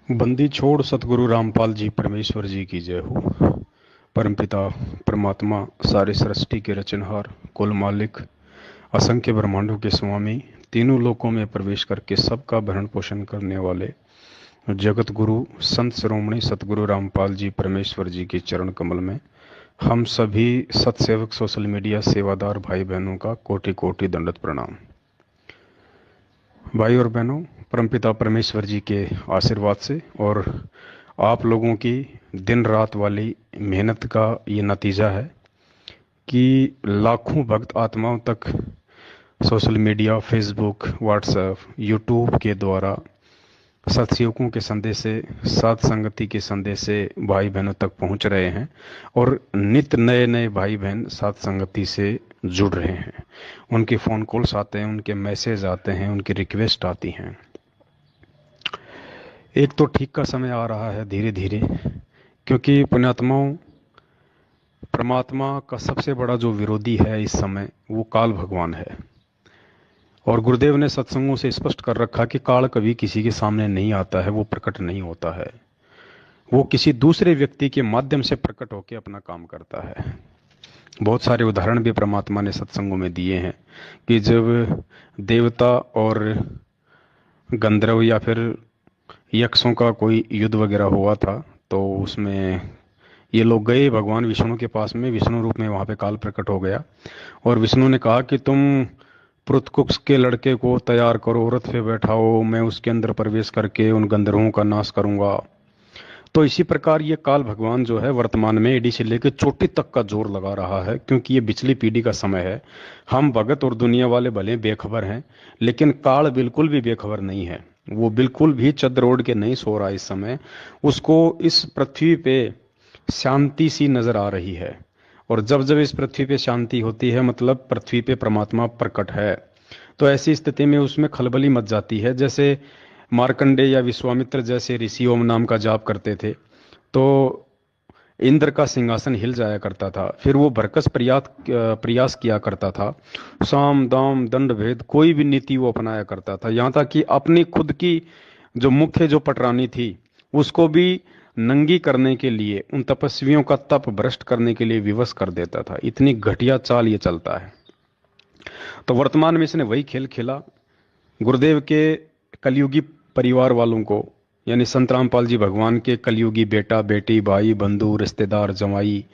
बंदी छोड़ सतगुरु रामपाल जी परमेश्वर जी की जय हो। परमपिता परमात्मा सारे सृष्टि के रचनहार, कुल मालिक, असंख्य ब्रह्मांडों के स्वामी, तीनों लोकों में प्रवेश करके सबका भरण पोषण करने वाले जगत गुरु संत शिरोमणि सतगुरु रामपाल जी परमेश्वर जी के चरण कमल में हम सभी सत्सेवक सोशल मीडिया सेवादार भाई बहनों का कोटि कोटि दंडवत प्रणाम। भाई और बहनों, परमपिता परमेश्वर जी के आशीर्वाद से और आप लोगों की दिन रात वाली मेहनत का ये नतीजा है कि लाखों भक्त आत्माओं तक social media, Facebook, WhatsApp, YouTube के द्वारा सत्संगों के संदेश से, साध संगति के संदेश से भाई बहनों तक पहुंच रहे हैं और नित्य नए नए भाई बहन साध संगति से जुड़ रहे हैं। उनके फ़ोन कॉल्स आते हैं, उनके मैसेज आते हैं, उनकी रिक्वेस्ट आती हैं। एक तो ठीक का समय आ रहा है धीरे धीरे, क्योंकि पुण्यात्माओं, परमात्मा का सबसे बड़ा जो विरोधी है इस समय वो काल भगवान है। और गुरुदेव ने सत्संगों से स्पष्ट कर रखा कि काल कभी किसी के सामने नहीं आता है, वो प्रकट नहीं होता है, वो किसी दूसरे व्यक्ति के माध्यम से प्रकट होकर अपना काम करता है। बहुत सारे उदाहरण भी परमात्मा ने सत्संगों में दिए हैं कि जब देवता और गंधर्व या फिर यक्षों का कोई युद्ध वगैरह हुआ था, तो उसमें ये लोग गए भगवान विष्णु के पास में, विष्णु रूप में वहाँ पे काल प्रकट हो गया और विष्णु ने कहा कि तुम पृथकुक्ष के लड़के को तैयार करो, रथ पे बैठाओ, मैं उसके अंदर प्रवेश करके उन गंधर्वों का नाश करूंगा। तो इसी प्रकार ये काल भगवान जो है वर्तमान में एडी से लेकर चोटी तक का जोर लगा रहा है, क्योंकि ये पिछली पीढ़ी का समय है। हम भगत और दुनिया वाले भले बेखबर हैं, लेकिन काल बिल्कुल भी बेखबर नहीं है। वो बिल्कुल भी चद्र ओढ़ के नहीं सो रहा इस समय। उसको इस पृथ्वी पे शांति सी नजर आ रही है, और जब जब इस पृथ्वी पे शांति होती है मतलब पृथ्वी पे परमात्मा प्रकट है। तो ऐसी स्थिति में उसमें खलबली मच जाती है। जैसे मार्कंडे या विश्वामित्र जैसे ऋषि ओम नाम का जाप करते थे तो इंद्र का सिंहासन हिल जाया करता था। फिर वो भरकस प्रयास किया करता था, साम दाम दंड भेद कोई भी नीति वो अपनाया करता था, यहाँ तक कि अपनी खुद की जो मुख्य जो पटरानी थी उसको भी नंगी करने के लिए, उन तपस्वियों का तप भ्रष्ट करने के लिए विवश कर देता था। इतनी घटिया चाल ये चलता है। तो वर्तमान में इसने वही खेल खेला। गुरुदेव के कलयुगी परिवार वालों को, यानी संत रामपाल जी भगवान के कलयुगी बेटा बेटी, भाई बंधु, रिश्तेदार, जमाई,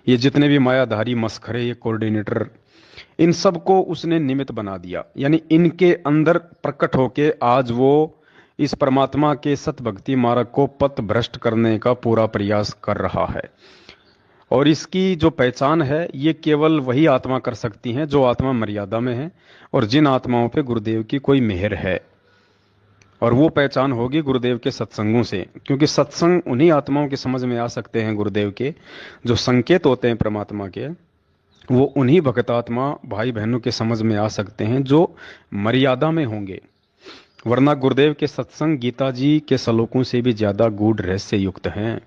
ये जितने भी मायाधारी मस्खरे, ये कोऑर्डिनेटर, इन सबको उसने निमित्त बना दिया। यानी इनके अंदर प्रकट होके आज वो इस परमात्मा के सत भक्ति मार्ग को पथ भ्रष्ट करने का पूरा प्रयास कर रहा है। और इसकी जो पहचान है ये केवल वही आत्मा कर सकती है जो आत्मा मर्यादा में है और जिन आत्माओं पे गुरुदेव की कोई मेहर है। और वो पहचान होगी गुरुदेव के सत्संगों से, क्योंकि सत्संग उन्हीं आत्माओं के समझ में आ सकते हैं। गुरुदेव के जो संकेत होते हैं परमात्मा के, वो उन्हीं भक्तात्मा भाई बहनों के समझ में आ सकते हैं जो मर्यादा में होंगे। वरना गुरुदेव के सत्संग गीता जी के श्लोकों से भी ज्यादा गूढ़ रहस्य युक्त हैं।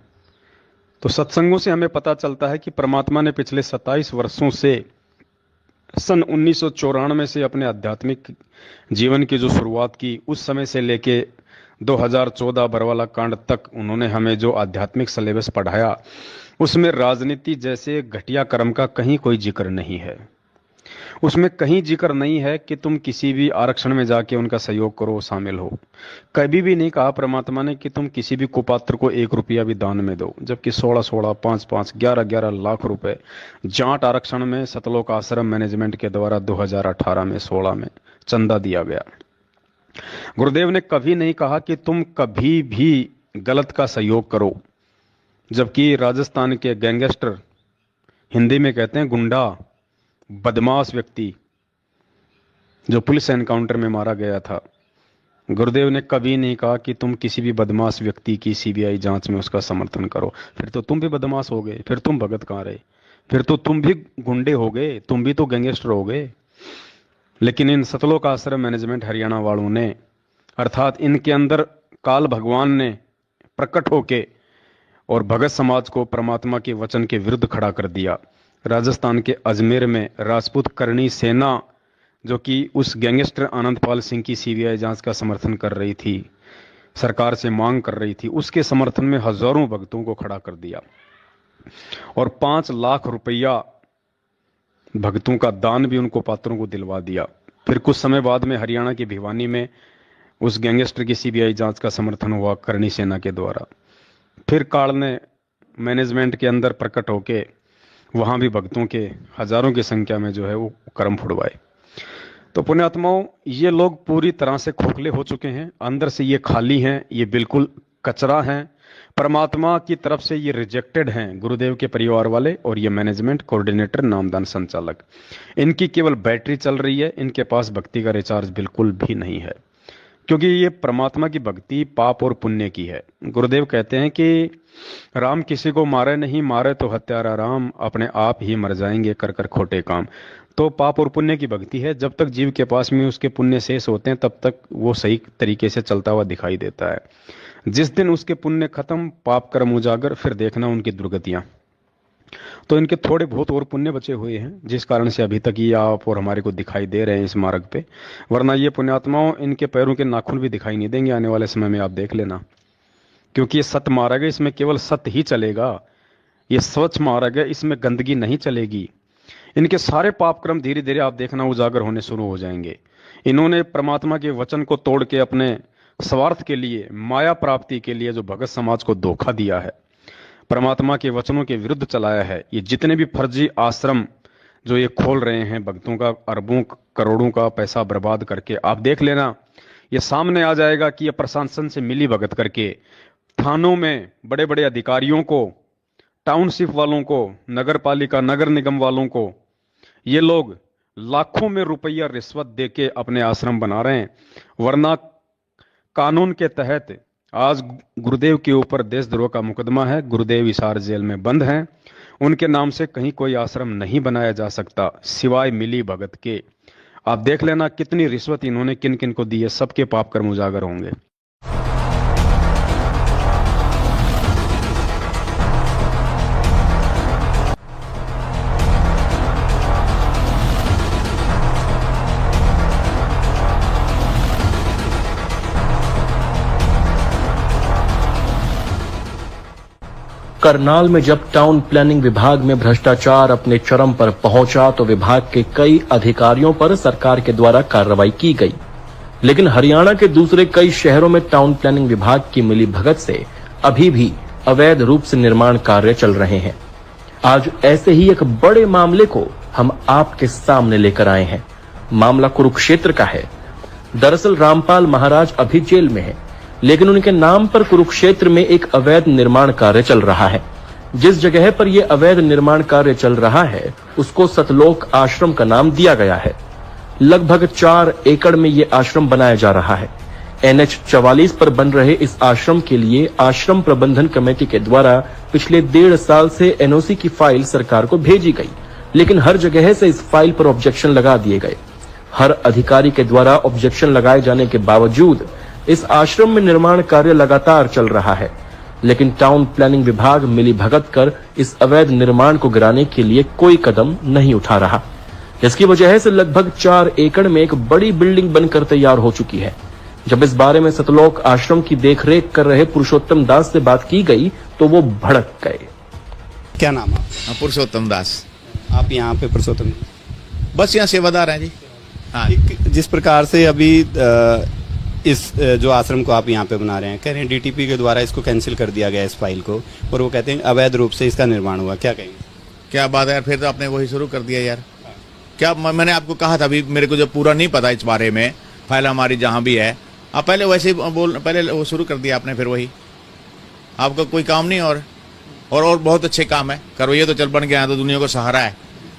तो सत्संगों से हमें पता चलता है कि परमात्मा ने पिछले 27 वर्षों से, सन 1994 से अपने आध्यात्मिक जीवन की जो शुरुआत की, उस समय से लेके 2014 बरवाला कांड तक उन्होंने हमें जो आध्यात्मिक सिलेबस पढ़ाया, उसमें राजनीति जैसे घटिया कर्म का कहीं कोई जिक्र नहीं है। उसमें कहीं जिक्र नहीं है कि तुम किसी भी आरक्षण में जाके उनका सहयोग करो, शामिल हो। कभी भी नहीं कहा परमात्मा ने कि तुम किसी भी कुपात्र को 1 रुपया भी दान में दो, जबकि 16-16, 5-5, 11-11 लाख रुपए जाट आरक्षण में सतलोक आश्रम मैनेजमेंट के द्वारा 2018 में 16 में चंदा दिया गया। गुरुदेव ने कभी नहीं कहा कि तुम कभी भी गलत का सहयोग करो, जबकि राजस्थान के गैंगस्टर, हिंदी में कहते हैं गुंडा, बदमाश व्यक्ति जो पुलिस एनकाउंटर में मारा गया था, गुरुदेव ने कभी नहीं कहा कि तुम किसी भी बदमाश व्यक्ति की सीबीआई जांच में उसका समर्थन करो। फिर तो तुम भी बदमाश हो गए, फिर तुम भगत कहाँ रहे, फिर तो तुम भी गुंडे हो गए, तुम भी तो गैंगस्टर हो गए। लेकिन इन सतलोक आश्रम मैनेजमेंट हरियाणा वालों ने, अर्थात इनके अंदर काल भगवान ने प्रकट होके और भगत समाज को परमात्मा के वचन के विरुद्ध खड़ा कर दिया। राजस्थान के अजमेर में राजपूत करणी सेना, जो कि उस गैंगस्टर आनंदपाल सिंह की सीबीआई जांच का समर्थन कर रही थी, सरकार से मांग कर रही थी, उसके समर्थन में हजारों भक्तों को खड़ा कर दिया और 5 लाख रुपया भक्तों का दान भी उनको पात्रों को दिलवा दिया। फिर कुछ समय बाद में हरियाणा के भिवानी में उस गैंगस्टर की सीबीआई जांच का समर्थन हुआ करणी सेना के द्वारा। फिर काल ने मैनेजमेंट के अंदर प्रकट होके वहां भी भक्तों के हजारों की संख्या में जो है वो कर्म फुड़वाए। तो पुण्यात्माओं, ये लोग पूरी तरह से खोखले हो चुके हैं, अंदर से ये खाली हैं, ये बिल्कुल कचरा हैं, परमात्मा की तरफ से ये रिजेक्टेड हैं, गुरुदेव के परिवार वाले और ये मैनेजमेंट, कोऑर्डिनेटर, नामदान संचालक। इनकी केवल बैटरी चल रही है, इनके पास भक्ति का रिचार्ज बिल्कुल भी नहीं है, क्योंकि ये परमात्मा की भक्ति पाप और पुण्य की है। गुरुदेव कहते हैं कि राम किसी को मारे नहीं, मारे तो हत्यारा राम, अपने आप ही मर जाएंगे कर कर खोटे काम। तो पाप और पुण्य की भक्ति है, जब तक जीव के पास में उसके पुण्य शेष होते हैं तब तक वो सही तरीके से चलता हुआ दिखाई देता है। जिस दिन उसके पुण्य खत्म, पाप कर्म उजागर, फिर देखना उनकी दुर्गतियां। तो इनके थोड़े बहुत और पुण्य बचे हुए हैं, जिस कारण से अभी तक ये आप और हमारे को दिखाई दे रहे हैं इस मार्ग पे, वरना ये पुण्यात्माओं इनके पैरों के नाखून भी दिखाई नहीं देंगे आने वाले समय में, आप देख लेना। क्योंकि ये सत मार्ग है, इसमें केवल सत्य ही चलेगा। ये स्वच्छ मार्ग है, इसमें गंदगी नहीं चलेगी। इनके सारे पाप कर्म धीरे धीरे आप देखना उजागर होने शुरू हो जाएंगे। इन्होंने परमात्मा के वचन को तोड़ के अपने स्वार्थ के लिए, माया प्राप्ति के लिए जो भगत समाज को धोखा दिया है, परमात्मा के वचनों के विरुद्ध चलाया है, ये जितने भी फर्जी आश्रम जो ये खोल रहे हैं, भक्तों का अरबों करोड़ों का पैसा बर्बाद करके, आप देख लेना ये सामने आ जाएगा कि ये प्रशासन से मिली भगत करके थानों में बड़े बड़े अधिकारियों को, टाउनशिप वालों को, नगर पालिका नगर निगम वालों को ये लोग लाखों में रुपया रिश्वत देके अपने आश्रम बना रहे हैं। वरना कानून के तहत आज गुरुदेव के ऊपर देशद्रोह का मुकदमा है, गुरुदेव हिसार जेल में बंद हैं, उनके नाम से कहीं कोई आश्रम नहीं बनाया जा सकता सिवाय मिली भगत के। आप देख लेना कितनी रिश्वत इन्होंने किन किन को दी है, सबके पाप कर्म उजागर होंगे। करनाल में जब टाउन प्लानिंग विभाग में भ्रष्टाचार अपने चरम पर पहुंचा तो विभाग के कई अधिकारियों पर सरकार के द्वारा कार्रवाई की गई, लेकिन हरियाणा के दूसरे कई शहरों में टाउन प्लानिंग विभाग की मिलीभगत से अभी भी अवैध रूप से निर्माण कार्य चल रहे हैं। आज ऐसे ही एक बड़े मामले को हम आपके सामने लेकर आए हैं। मामला कुरुक्षेत्र का है। दरअसल रामपाल महाराज अभी जेल में है, लेकिन उनके नाम पर कुरुक्षेत्र में एक अवैध निर्माण कार्य चल रहा है। जिस जगह पर यह अवैध निर्माण कार्य चल रहा है उसको सतलोक आश्रम का नाम दिया गया है। लगभग 4 एकड़ में यह आश्रम बनाया जा रहा है। NH 44 पर बन रहे इस आश्रम के लिए आश्रम प्रबंधन कमेटी के द्वारा पिछले 1.5 साल से NOC की फाइल सरकार को भेजी गई, लेकिन हर जगह से इस फाइल पर ऑब्जेक्शन लगा दिए गए। हर अधिकारी के द्वारा ऑब्जेक्शन लगाए जाने के बावजूद इस आश्रम में निर्माण कार्य लगातार चल रहा है, लेकिन टाउन प्लानिंग विभाग मिलीभगत कर इस अवैध निर्माण को गिराने के लिए कोई कदम नहीं उठा रहा। इसकी वजह से लगभग 4 एकड़ में एक बड़ी बिल्डिंग बनकर तैयार हो चुकी है। जब इस बारे में सतलोक आश्रम की देखरेख कर रहे पुरुषोत्तम दास से बात की गई तो वो भड़क गए। क्या नाम है? पुरुषोत्तम दास। आप यहाँ पे पुरुषोत्तम, बस यहाँ सेवादार हैं जी। हाँ, जिस प्रकार से अभी इस जो आश्रम को आप यहाँ पे बना रहे हैं, कह रहे हैं DTP के द्वारा इसको कैंसिल कर दिया गया इस फाइल को, और वो कहते हैं अवैध रूप से इसका निर्माण हुआ, क्या कहेंगे? क्या बात है यार, फिर तो आपने वही शुरू कर दिया यार। क्या मैंने आपको कहा था अभी, मेरे को जब पूरा नहीं पता इस बारे में, फाइल हमारी जहाँ भी है, आप पहले वैसे पहले वो शुरू कर दिया आपने, फिर वही आपका कोई काम नहीं। और बहुत अच्छे काम है करो, ये तो चल बन गया है तो दुनिया को सहारा है,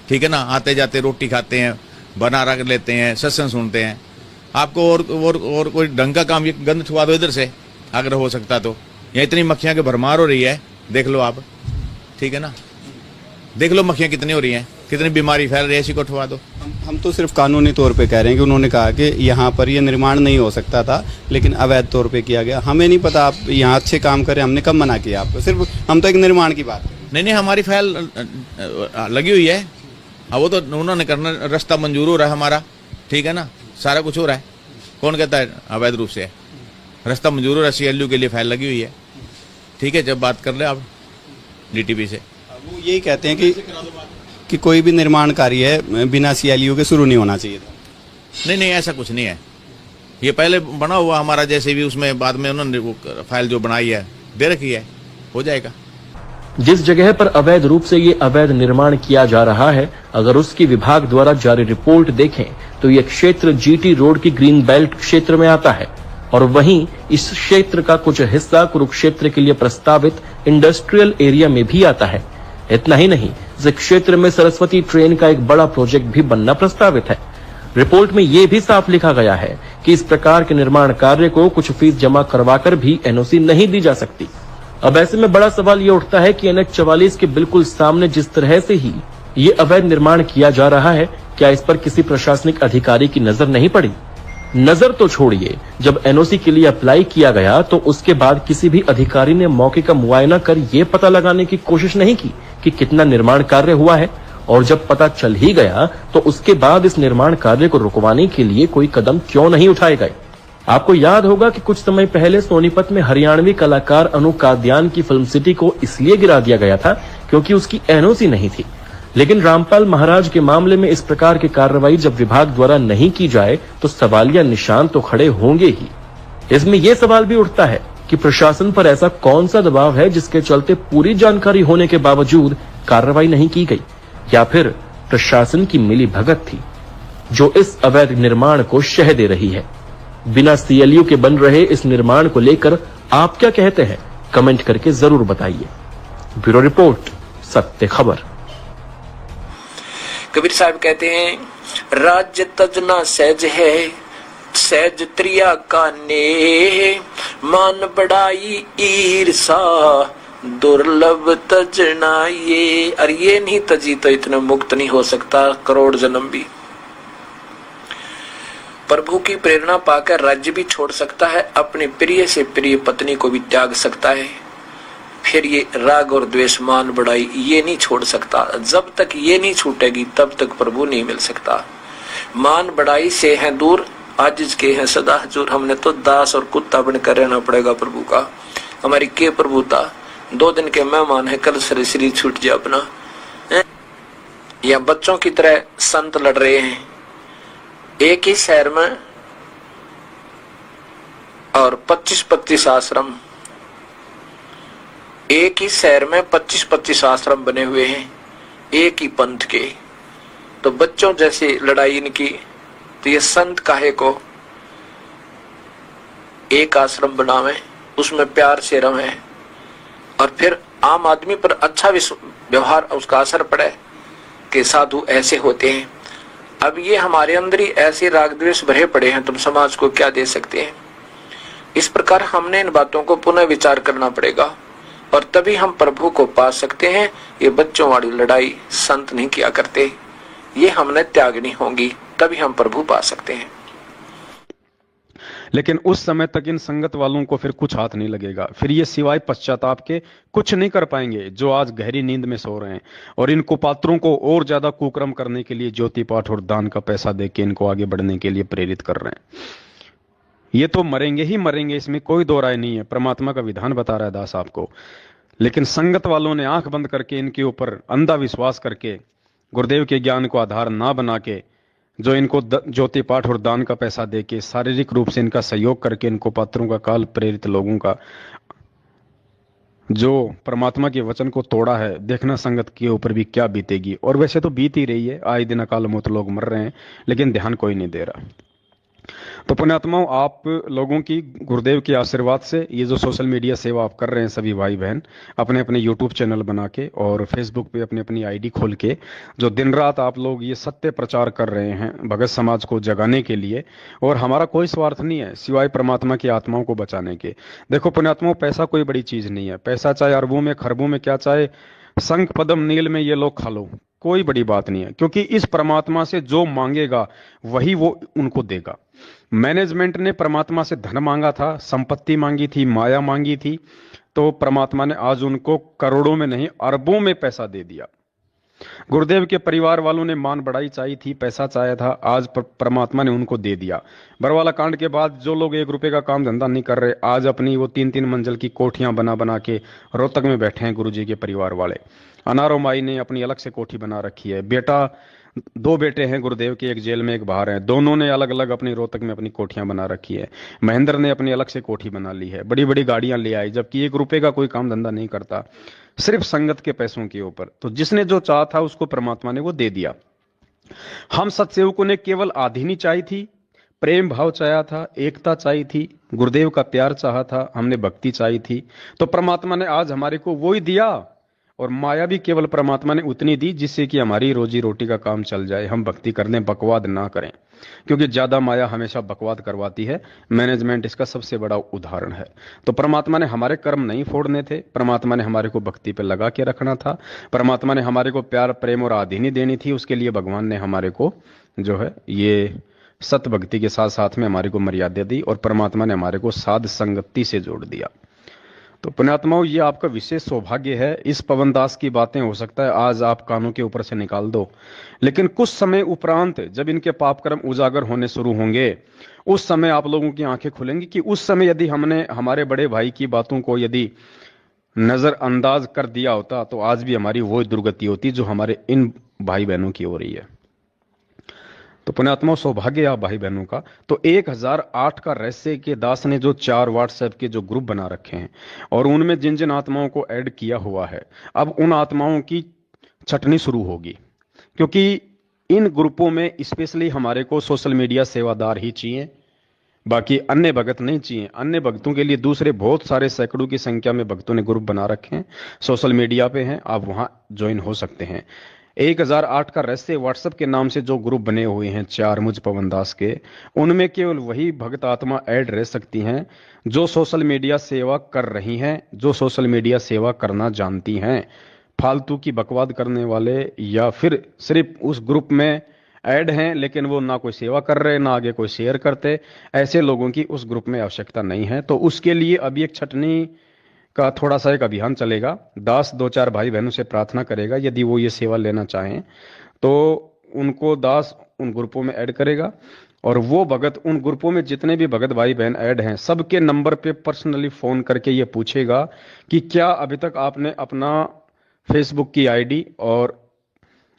ठीक है ना। आते जाते रोटी खाते हैं, बना रख लेते हैं, सत्संग सुनते हैं। आपको और कोई ढंग का काम, ये गंद छुआ दो इधर से अगर हो सकता तो। यहाँ इतनी मक्खियाँ की भरमार हो रही है, देख लो आप, ठीक है ना। देख लो मक्खियाँ कितनी हो रही हैं, कितनी बीमारी फैल रही है, इसी को उठवा दो। हम तो सिर्फ कानूनी तौर पे कह रहे हैं कि उन्होंने कहा कि यहाँ पर ये निर्माण नहीं हो सकता था, लेकिन अवैध तौर पे किया गया। हमें नहीं पता आप यहाँ अच्छे काम करें, हमने कब मना किया आपको, सिर्फ हम तो एक निर्माण की बात। नहीं, हमारी फाइल लगी हुई है। अब वो तो उन्होंने करना, रास्ता मंजूर हो रहा है हमारा, ठीक है ना, सारा कुछ हो रहा है। कौन कहता है अवैध रूप से है? रास्ता मंजूर है, CLU के लिए फाइल लगी हुई है। ठीक है, जब बात कर ले आप DTP से। वो यही कहते हैं कि कोई भी निर्माण कार्य है बिना CLU के शुरू नहीं होना चाहिए था। नहीं, ऐसा कुछ नहीं है। ये पहले बना हुआ हमारा, जैसे भी उसमें बाद में उन्होंने वो फाइल जो बनाई है दे रखी है, हो जाएगा। जिस जगह पर अवैध रूप से ये अवैध निर्माण किया जा रहा है, अगर उसकी विभाग द्वारा जारी रिपोर्ट देखें तो यह क्षेत्र GT रोड की ग्रीन बेल्ट क्षेत्र में आता है और वहीं इस क्षेत्र का कुछ हिस्सा कुरुक्षेत्र के लिए प्रस्तावित इंडस्ट्रियल एरिया में भी आता है। इतना ही नहीं, इस क्षेत्र में सरस्वती ट्रेन का एक बड़ा प्रोजेक्ट भी बनना प्रस्तावित है। रिपोर्ट में यह भी साफ लिखा गया है कि इस प्रकार के निर्माण कार्य को कुछ फीस जमा करवाकर भी NOC नहीं दी जा सकती। अब ऐसे में बड़ा सवाल ये उठता है कि NH 44 के बिल्कुल सामने जिस तरह से ही ये अवैध निर्माण किया जा रहा है, क्या इस पर किसी प्रशासनिक अधिकारी की नजर नहीं पड़ी? नजर तो छोड़िए, जब NOC के लिए अप्लाई किया गया तो उसके बाद किसी भी अधिकारी ने मौके का मुआयना कर ये पता लगाने की कोशिश नहीं की कि कितना निर्माण कार्य हुआ है, और जब पता चल ही गया तो उसके बाद इस निर्माण कार्य को रुकवाने के लिए कोई कदम क्यों नहीं उठाए गए? आपको याद होगा कि कुछ समय पहले सोनीपत में हरियाणवी कलाकार अनु काद्यान की फिल्म सिटी को इसलिए गिरा दिया गया था क्योंकि उसकी NOC नहीं थी। लेकिन रामपाल महाराज के मामले में इस प्रकार की कार्रवाई जब विभाग द्वारा नहीं की जाए तो सवालिया निशान तो खड़े होंगे ही। इसमें यह सवाल भी उठता है कि प्रशासन पर ऐसा कौन सा दबाव है जिसके चलते पूरी जानकारी होने के बावजूद कार्रवाई नहीं की गई, या फिर प्रशासन की मिली भगत थी जो इस अवैध निर्माण को शह दे रही है। बिना CLU के बन रहे इस निर्माण को लेकर आप क्या कहते हैं? कमेंट करके जरूर बताइए। ब्यूरो रिपोर्ट, सत्य खबर। कबीर साहब कहते हैं, राज्य तजना सहज है, सहज त्रिया का नेह, मान बढ़ाई ईर्षा, दुर्लभ तजना ये। और ये नहीं तजी तो इतना मुक्त नहीं हो सकता करोड़ जन्म भी। प्रभु की प्रेरणा पाकर राज्य भी छोड़ सकता है, अपने प्रिय से प्रिय पत्नी को भी त्याग सकता है, फिर ये राग और द्वेष मान बढ़ाई ये नहीं छोड़ सकता। जब तक ये नहीं छूटेगी तब तक प्रभु नहीं मिल सकता। मान बढ़ाई से है दूर, आजिज के हैं सदा हजूर। हमने तो दास और कुत्ता बनकर रहना पड़ेगा प्रभु का। हमारी के प्रभुता 2 दिन के मेहमान है, कल शरीर छूट जाए अपना। या बच्चों की तरह संत लड़ रहे हैं एक ही शहर में, और 25-25 आश्रम एक ही शहर में 25-25 आश्रम बने हुए हैं एक ही पंथ के। तो बच्चों जैसी लड़ाई इनकी, तो ये संत काहे को एक आश्रम बनावे, उसमें प्यार से रहे, और फिर आम आदमी पर अच्छा व्यवहार उसका असर पड़े कि साधु ऐसे होते हैं। अब ये हमारे अंदर ही ऐसे राग द्वेष भरे पड़े हैं, तुम समाज को क्या दे सकते हैं? इस प्रकार हमने इन बातों को पुनः विचार करना पड़ेगा और तभी हम प्रभु को पा सकते हैं। ये बच्चों वाली लड़ाई संत नहीं किया करते, ये हमने त्यागनी होगी, तभी हम प्रभु पा सकते हैं। लेकिन उस समय तक इन संगत वालों को फिर कुछ हाथ नहीं लगेगा। फिर ये सिवाय पश्चाताप के कुछ नहीं कर पाएंगे, जो आज गहरी नींद में सो रहे हैं और इन कुपात्रों को और ज्यादा कुकर्म करने के लिए ज्योति पाठ और दान का पैसा देके इनको आगे बढ़ने के लिए प्रेरित कर रहे हैं। ये तो मरेंगे ही मरेंगे, इसमें कोई दो राय नहीं है। परमात्मा का विधान बता रहा है दास आपको। लेकिन संगत वालों ने आंख बंद करके इनके ऊपर अंधा विश्वास करके गुरुदेव के ज्ञान को आधार ना बना के, जो इनको ज्योति पाठ और दान का पैसा देके शारीरिक रूप से इनका सहयोग करके इनको पात्रों का काल प्रेरित लोगों का जो परमात्मा के वचन को तोड़ा है, देखना संगत के ऊपर भी क्या बीतेगी। और वैसे तो बीत ही रही है, आए दिन अकाल मौत लोग मर रहे हैं, लेकिन ध्यान कोई नहीं दे रहा। तो पुण्यात्माओं, आप लोगों की गुरुदेव के आशीर्वाद से ये जो सोशल मीडिया सेवा आप कर रहे हैं सभी भाई बहन, अपने अपने यूट्यूब चैनल बना के और फेसबुक पे अपनी अपनी आईडी खोल के जो दिन रात आप लोग ये सत्य प्रचार कर रहे हैं भगत समाज को जगाने के लिए, और हमारा कोई स्वार्थ नहीं है सिवाय परमात्मा की आत्माओं को बचाने के। देखो पुण्यात्माओं, पैसा कोई बड़ी चीज नहीं है। पैसा चाहे अरबों में खरबों में, क्या चाहे संख पदम नील में ये लोग खा लो, कोई बड़ी बात नहीं है। क्योंकि इस परमात्मा से जो मांगेगा वही वो उनको देगा। मैनेजमेंट ने परमात्मा से धन मांगा था, संपत्ति मांगी थी, माया मांगी थी, तो परमात्मा ने आज उनको करोड़ों में नहीं अरबों में पैसा दे दिया। गुरुदेव के परिवार वालों ने मान बढ़ाई चाहिए थी, पैसा चाहा था, आज परमात्मा ने उनको दे दिया। बरवाला कांड के बाद जो लोग 1 रुपए का काम धंधा नहीं कर रहे, आज अपनी वो 3-3 मंजिल की कोठियां बना बना के रोहतक में बैठे हैं गुरुजी के परिवार वाले। अनारो माई ने अपनी अलग से कोठी बना रखी है। बेटा, 2 बेटे हैं गुरुदेव के, एक जेल में एक बाहर है, दोनों ने अलग अलग अपनी रोहतक में अपनी कोठियां बना रखी है। महेंद्र ने अपनी अलग से कोठी बना ली है, बड़ी बड़ी गाड़ियां ले आई, जबकि 1 रुपए का कोई काम धंधा नहीं करता, सिर्फ संगत के पैसों के ऊपर। तो जिसने जो चाहा था उसको परमात्मा ने वो दे दिया। हम सत्सेवकों ने केवल आधीनी चाहिए थी, प्रेम भाव चाहा था, एकता चाहिए थी, गुरुदेव का प्यार चाहा था, हमने भक्ति चाहिए थी, तो परमात्मा ने आज हमारे को वो ही दिया। और माया भी केवल परमात्मा ने उतनी दी जिससे कि हमारी रोजी रोटी का काम चल जाए, हम भक्ति करने बकवाद ना करें, क्योंकि ज्यादा माया हमेशा बकवाद करवाती है। मैनेजमेंट इसका सबसे बड़ा उदाहरण है। तो परमात्मा ने हमारे कर्म नहीं फोड़ने थे, परमात्मा ने हमारे को भक्ति पे लगा के रखना था, परमात्मा ने हमारे को प्यार प्रेम और आधीनी देनी थी। उसके लिए भगवान ने हमारे को जो है ये सत भक्ति के साथ साथ में हमारे को मर्यादा दी, और परमात्मा ने हमारे को साध संगति से जोड़ दिया। तो पुण्यात्माओं, ये आपका विशेष सौभाग्य है। इस पवनदास की बातें हो सकता है आज आप कानों के ऊपर से निकाल दो, लेकिन कुछ समय उपरांत जब इनके पाप कर्म उजागर होने शुरू होंगे, उस समय आप लोगों की आंखें खुलेंगी कि उस समय यदि हमने हमारे बड़े भाई की बातों को यदि नजरअंदाज कर दिया होता तो आज भी हमारी वो दुर्गति होती जो हमारे इन भाई बहनों की हो रही है। तो पुण्यात्मा, सौभाग्य आप भाई बहनों का। तो 1008 का रहस्य के दास ने जो 4 व्हाट्सएप के जो ग्रुप बना रखे हैं और उनमें जिन जिन आत्माओं को ऐड किया हुआ है, अब उन आत्माओं की छटनी शुरू होगी, क्योंकि इन ग्रुपों में स्पेशली हमारे को सोशल मीडिया सेवादार ही चाहिए, बाकी अन्य भगत नहीं चाहिए। अन्य भक्तों के लिए दूसरे बहुत सारे सैकड़ों की संख्या में भक्तों ने ग्रुप बना रखे हैं, सोशल मीडिया पे हैं, आप वहां ज्वाइन हो सकते हैं। 1008 का रहस्य व्हाट्सएप के नाम से जो ग्रुप बने हुए हैं 4 मुझ पवनदास के, उनमें केवल वही भक्त आत्मा ऐड रह सकती हैं जो सोशल मीडिया सेवा कर रही हैं, जो सोशल मीडिया सेवा करना जानती हैं। फालतू की बकवाद करने वाले या फिर सिर्फ उस ग्रुप में ऐड हैं लेकिन वो ना कोई सेवा कर रहे, ना आगे कोई शेयर करते, ऐसे लोगों की उस ग्रुप में आवश्यकता नहीं है। तो उसके लिए अभी एक छटनी का थोड़ा सा एक अभियान चलेगा। दास 2-4 भाई बहनों से प्रार्थना करेगा, यदि वो ये सेवा लेना चाहें तो उनको दास उन ग्रुपों में ऐड करेगा, और वो भगत उन ग्रुपों में जितने भी भगत भाई बहन ऐड हैं सबके नंबर पे पर्सनली फोन करके ये पूछेगा कि क्या अभी तक आपने अपना फेसबुक की आईडी और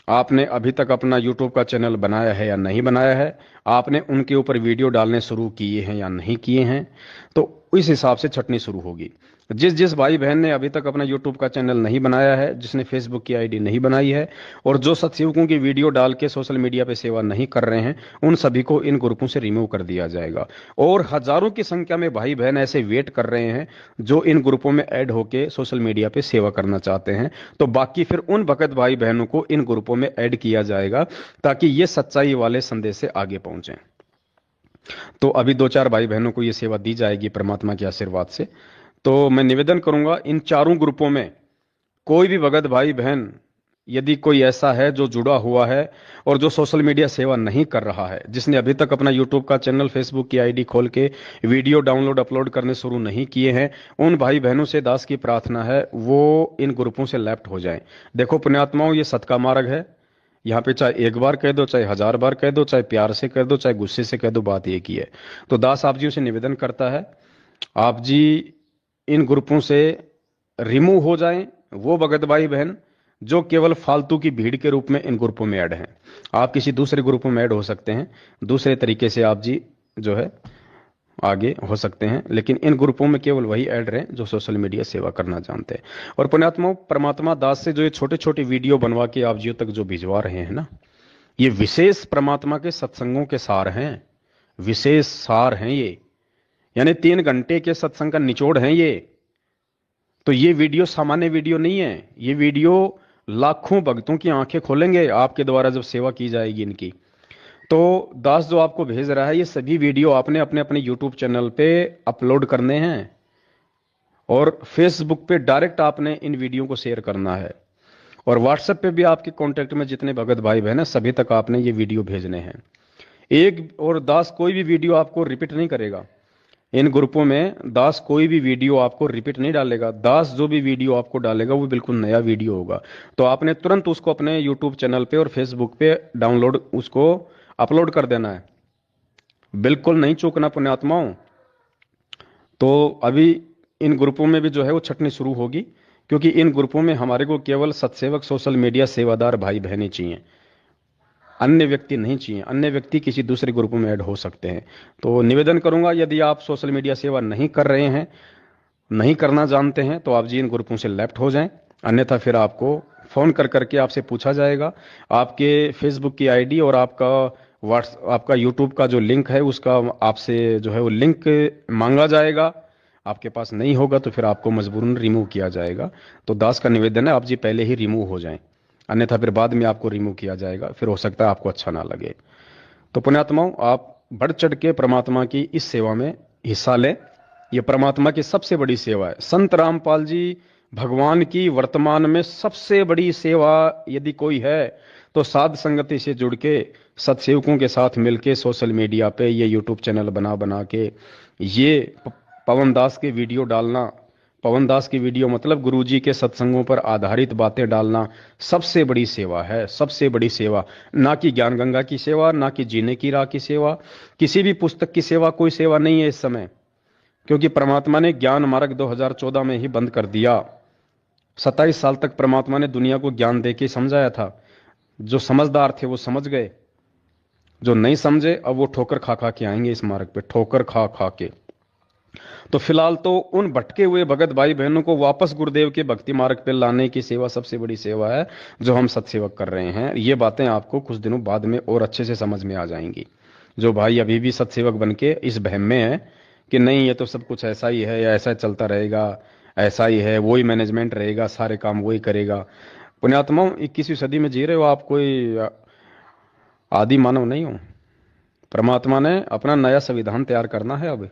आपने अभी तक अपना यूट्यूब का चैनल बनाया है या नहीं बनाया है, आपने उनके ऊपर वीडियो डालने शुरू किए हैं या नहीं किए हैं। तो इस हिसाब से छटनी शुरू होगी। जिस जिस भाई बहन ने अभी तक अपना यूट्यूब का चैनल नहीं बनाया है, जिसने फेसबुक की आईडी नहीं बनाई है, और जो सत्सेवकों की वीडियो डाल के सोशल मीडिया पे सेवा नहीं कर रहे हैं, उन सभी को इन ग्रुपों से रिमूव कर दिया जाएगा। और हजारों की संख्या में भाई बहन ऐसे वेट कर रहे हैं जो इन ग्रुपों में ऐड होके सोशल मीडिया पे सेवा करना चाहते हैं। तो बाकी फिर उन भगत भाई बहनों को इन ग्रुपों में ऐड किया जाएगा ताकि ये सच्चाई वाले संदेश से आगे पहुंचे। तो अभी 2-4 भाई बहनों को ये सेवा दी जाएगी परमात्मा के आशीर्वाद से। तो मैं निवेदन करूंगा, इन चारों ग्रुपों में कोई भी भगत भाई बहन यदि कोई ऐसा है जो जुड़ा हुआ है और जो सोशल मीडिया सेवा नहीं कर रहा है, जिसने अभी तक अपना यूट्यूब का चैनल फेसबुक की आईडी खोल के वीडियो डाउनलोड अपलोड करने शुरू नहीं किए हैं, उन भाई बहनों से दास की प्रार्थना है वो इन ग्रुपों से लेफ्ट हो जाएं। देखो पुण्यात्माओं, ये सत का मार्ग है। यहाँ पे चाहे 1 बार कह दो, चाहे 1000 बार कह दो, चाहे प्यार से कह दो, चाहे गुस्से से कह दो, बात एक ही है। तो दास आप जी से निवेदन करता है, आप जी इन ग्रुपों से रिमूव हो जाएं। वो भगत भाई बहन जो केवल फालतू की भीड़ के रूप में इन ग्रुपों में ऐड हैं, आप किसी दूसरे ग्रुपों में ऐड हो सकते हैं, दूसरे तरीके से आप जी जो है आगे हो सकते हैं, लेकिन इन ग्रुपों में केवल वही ऐड रहे जो सोशल मीडिया सेवा करना जानते हैं। और पुण्यात्माओं, परमात्मा दास से जो ये छोटे छोटे वीडियो बनवा के आप जियो तक जो भिजवा रहे हैं ना, ये विशेष परमात्मा के सत्संगों के सार हैं, विशेष सार हैं ये, यानी 3 घंटे के सत्संग का निचोड़ है ये। तो ये वीडियो सामान्य वीडियो नहीं है, ये वीडियो लाखों भक्तों की आंखें खोलेंगे आपके द्वारा जब सेवा की जाएगी इनकी। तो दास जो आपको भेज रहा है, ये सभी वीडियो आपने अपने अपने यूट्यूब चैनल पे अपलोड करने हैं और फेसबुक पे डायरेक्ट आपने इन वीडियो को शेयर करना है, और व्हाट्सएप पे भी आपके कांटेक्ट में जितने भगत भाई बहन हैं सभी तक आपने ये वीडियो भेजने हैं। एक और दास कोई भी वीडियो आपको रिपीट नहीं करेगा, इन ग्रुपों में दास कोई भी वीडियो आपको रिपीट नहीं डालेगा। दास जो भी वीडियो आपको डालेगा वो बिल्कुल नया वीडियो होगा। तो आपने तुरंत उसको अपने यूट्यूब चैनल पे और फेसबुक पे डाउनलोड उसको अपलोड कर देना है, बिल्कुल नहीं चूकना पुण्यात्माओं। तो अभी इन ग्रुपों में भी जो है वो छटनी शुरू होगी, क्योंकि इन ग्रुपों में हमारे को केवल सत्सेवक, सोशल मीडिया सेवादार भाई बहनें चाहिए, अन्य व्यक्ति नहीं चाहिए। अन्य व्यक्ति किसी दूसरे ग्रुप में ऐड हो सकते हैं। तो निवेदन करूंगा, यदि आप सोशल मीडिया सेवा नहीं कर रहे हैं, नहीं करना जानते हैं, तो आप जी इन ग्रुपों से लेफ्ट हो जाएं, अन्यथा फिर आपको फोन कर करके आपसे पूछा जाएगा, आपके फेसबुक की आईडी और आपका यूट्यूब का जो लिंक है उसका आपसे जो है वो लिंक मांगा जाएगा। आपके पास नहीं होगा तो फिर आपको मजबूरन रिमूव किया जाएगा। तो दास का निवेदन है आप जी पहले ही रिमूव हो जाएं, अन्यथा फिर बाद में आपको रिमूव किया जाएगा, फिर हो सकता है आपको अच्छा ना लगे। तो पुण्यात्माओं, आप बढ़ चढ़ के परमात्मा की इस सेवा में हिस्सा लें। यह परमात्मा की सबसे बड़ी सेवा है। संत रामपाल जी भगवान की वर्तमान में सबसे बड़ी सेवा यदि कोई है तो साध संगति से जुड़ के सत्सेवकों के साथ मिलके सोशल मीडिया पे ये यूट्यूब चैनल बना बना के ये पवन दास के वीडियो डालना, पवन दास की वीडियो मतलब गुरुजी के सत्संगों पर आधारित बातें डालना सबसे बड़ी सेवा है, सबसे बड़ी सेवा। ना कि ज्ञान गंगा की सेवा, ना कि जीने की राह की सेवा, किसी भी पुस्तक की सेवा, कोई सेवा नहीं है इस समय, क्योंकि परमात्मा ने ज्ञान मार्ग 2014 में ही बंद कर दिया। 27 साल तक परमात्मा ने दुनिया को ज्ञान देके समझाया था। जो समझदार थे वो समझ गए, जो नहीं समझे अब वो ठोकर खा खा के आएंगे इस मार्ग पे, ठोकर खा खा के। तो फिलहाल तो उन भटके हुए भगत भाई बहनों को वापस गुरुदेव के भक्ति मार्ग पे लाने की सेवा सबसे बड़ी सेवा है जो हम सत्सेवक कर रहे हैं। ये बातें आपको कुछ दिनों बाद में और अच्छे से समझ में आ जाएंगी। जो भाई अभी भी सत्सेवक बन के इस बहम में है कि नहीं ये तो सब कुछ ऐसा ही है या ऐसा चलता रहेगा, ऐसा ही है, वही मैनेजमेंट रहेगा, सारे काम वही करेगा। पुण्यात्माओं, 21वीं सदी में जी रहे हो आप, कोई आदि मानव नहीं हो। परमात्मा ने अपना नया संविधान तैयार करना है। अब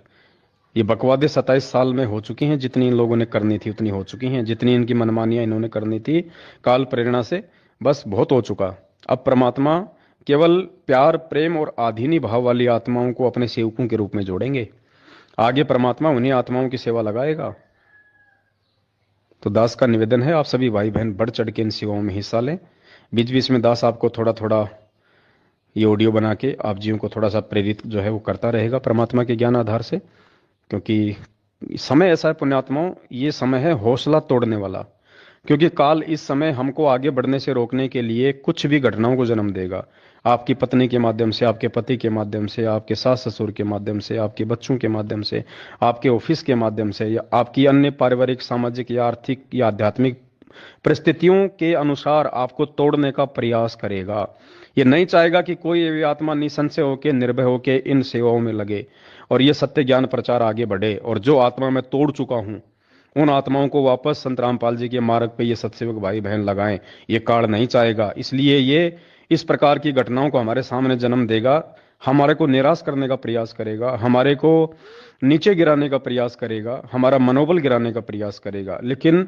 ये बकवादे 27 साल में हो चुकी हैं, जितनी इन लोगों ने करनी थी उतनी हो चुकी हैं, जितनी इनकी मनमानियां इन्होंने करनी थी काल प्रेरणा से बस बहुत हो चुका। अब परमात्मा केवल प्यार, प्रेम और आधीनी भाव वाली आत्माओं को अपने सेवकों के रूप में जोड़ेंगे। आगे परमात्मा उन्हीं आत्माओं की सेवा लगाएगा। तो दास का निवेदन है आप सभी भाई बहन बढ़ चढ़ के इन सेवाओं में हिस्सा लें। बीच बीच में दास आपको थोड़ा थोड़ा ये ऑडियो बना के आप जीवों को थोड़ा सा प्रेरित जो है वो करता रहेगा परमात्मा के ज्ञान आधार से, क्योंकि समय ऐसा है पुण्यात्माओं, ये समय है हौसला तोड़ने वाला। क्योंकि काल इस समय हमको आगे बढ़ने से रोकने के लिए कुछ भी घटनाओं को जन्म देगा। आपकी पत्नी के माध्यम से, आपके पति के माध्यम से, आपके सास ससुर के माध्यम से, आपके बच्चों के माध्यम से, आपके ऑफिस के माध्यम से, या आपकी अन्य पारिवारिक, सामाजिक या आर्थिक या आध्यात्मिक परिस्थितियों के अनुसार आपको तोड़ने का प्रयास करेगा। ये नहीं चाहेगा कि कोई भी आत्मा निसंशय होकर, निर्भय होकर इन सेवाओं में लगे और ये सत्य ज्ञान प्रचार आगे बढ़े। और जो आत्मा मैं तोड़ चुका हूं उन आत्माओं को वापस संत रामपाल जी के मार्ग पे ये सत्सेवक भाई बहन लगाएं, ये काल नहीं चाहेगा। इसलिए ये इस प्रकार की घटनाओं को हमारे सामने जन्म देगा, हमारे को निराश करने का प्रयास करेगा, हमारे को नीचे गिराने का प्रयास करेगा, हमारा मनोबल गिराने का प्रयास करेगा। लेकिन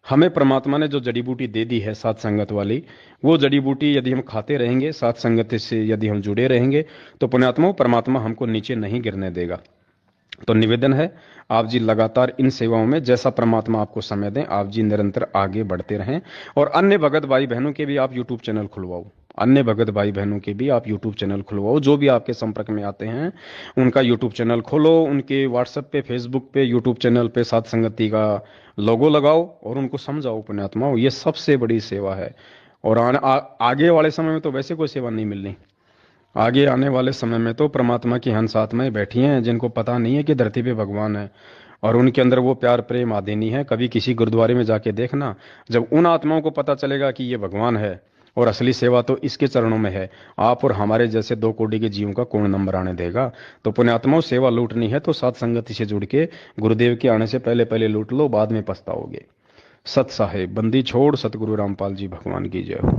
हमें परमात्मा ने जो जड़ी बूटी दे दी है साथ संगत वाली, वो जड़ी बूटी यदि हम खाते रहेंगे, साथ संगत से यदि हम जुड़े रहेंगे, तो पुण्यात्मा परमात्मा हमको नीचे नहीं गिरने देगा। तो निवेदन है आप जी लगातार इन सेवाओं में जैसा परमात्मा आपको समय दें, आप जी निरंतर आगे बढ़ते रहें। और अन्य भगत भाई बहनों के भी आप यूट्यूब चैनल खुलवाओ, अन्य भगत भाई बहनों के भी आप यूट्यूब चैनल खुलवाओ। जो भी आपके संपर्क में आते हैं उनका यूट्यूब चैनल खोलो, उनके व्हाट्सएप पे, फेसबुक पे, यूट्यूब चैनल पे साथ संगति का लोगो लगाओ और उनको समझाओ पुण्यात्माओं, ये सबसे बड़ी सेवा है। और आगे वाले समय में तो वैसे कोई सेवा नहीं मिलनी। आगे आने वाले समय में तो परमात्मा की हंस आत्माएं बैठी हैं जिनको पता नहीं है कि धरती पे भगवान है, और उनके अंदर वो प्यार प्रेम आदि है। कभी किसी गुरुद्वारे में जाके देखना, जब उन आत्माओं को पता चलेगा कि ये भगवान है और असली सेवा तो इसके चरणों में है, आप और हमारे जैसे 2 कोटि के जीवों का कौन नंबर आने देगा। तो पुण्यात्माओं, सेवा लूटनी है तो साथ संगति से जुड़ के गुरुदेव के आने से पहले पहले लूट लो, बाद में पछताओगे। सत साहेब बंदी छोड़, सतगुरु रामपाल जी भगवान की जय हो।